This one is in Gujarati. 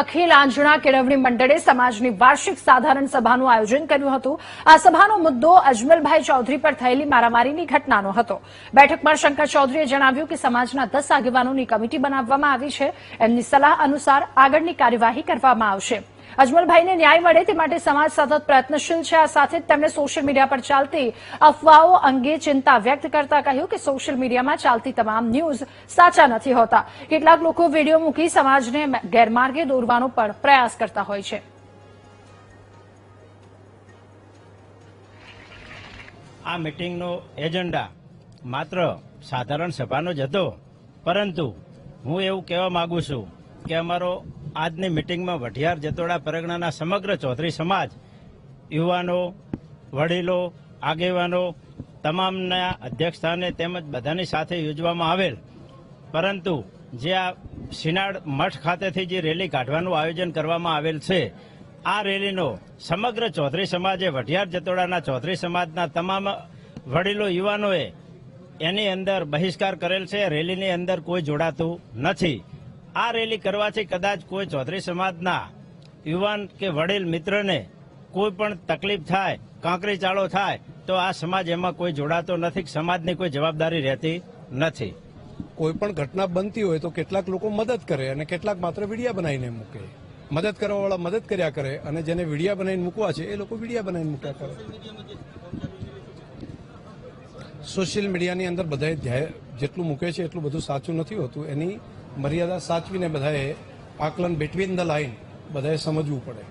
અખિલ આંજણા કેળવણી મંડળે સમાજની વાર્ષિક સાધારણ સભાનું આયોજન કર્યું હતું। આ સભાનો મુદ્દો અજમલભાઈ ચૌધરી પર થયેલી મારામારીની ઘટનાનો હતો। બેઠકમાં શંકર ચૌધરીએ જણાવ્યું કે સમાજના 10 આગેવાનોની કમિટી બનાવવામાં આવી છે। એમની સલાહ અનુસાર આગળની કાર્યવાહી કરવામાં આવશે। અજમલભાઈને ન્યાય મળે તે માટે સમાજ સતત પ્રયત્નશીલ છે। આ સાથે જ તેમણે સોશિયલ મીડિયા પર ચાલતી અફવાઓ અંગે ચિંતા વ્યક્ત કરતા કહ્યું કે સોશિયલ મીડિયામાં ચાલતી તમામ ન્યૂઝ સાચા નથી હોતા। કેટલાક લોકો વિડીયો મૂકી સમાજને ગેરમાર્ગે દોરવાનો પણ પ્રયાસ કરતા હોય છે। આ મીટિંગનો એજન્ડા માત્ર સાધારણ સભાનો જ હતો, પરંતુ હું એવું કહેવા માંગુ છું કે અમારો આજની મીટિંગમાં વઢિયાર જતોડા પરગણાના સમગ્ર ચૌધરી સમાજ, યુવાનો, વડીલો, આગેવાનો તમામના અધ્યક્ષસ્થાને તેમજ બધાની સાથે યોજવામાં આવેલ, પરંતુ જે આ સિનાડ મઠ ખાતેથી જે રેલી કાઢવાનું આયોજન કરવામાં આવેલ છે, આ રેલીનો સમગ્ર ચૌધરી સમાજે, વઢિયાર જતોડાના ચૌધરી સમાજના તમામ વડીલો, યુવાનોએ એની અંદર બહિષ્કાર કરેલ છે। રેલીની અંદર કોઈ જોડાતું નથી। આ રેલી કરવાથી કદાચ કોઈ ચૌધરી સમાજના યુવાન કે વડીલ મિત્રને કોઈ પણ તકલીફ થાય, કાંકરી ચાળો થાય તો આ સમાજ એમાં કોઈ જોડાતો નથી। સમાજની કોઈ જવાબદારી રહેતી નથી। કોઈ પણ ઘટના બનતી હોય તો કેટલાક લોકો મદદ કરે અને કેટલાક માત્ર વિડીયા બનાવીને મૂકે। મદદ કરવાવાળા મદદ કર્યા કરે અને જેને વિડીયા બનાવીને મૂકવા છે એ લોકો વિડીયા બનાવીને મૂક્યા કરે। સોશિયલ મીડિયાની અંદર બધાએ જેટલું મૂકે છે એટલું બધું સાચું નથી હોતું। એની મર્યાદા સાચવીને બધાએ આકલન બિટવીન ધ લાઇન બધાએ સમજવું પડે।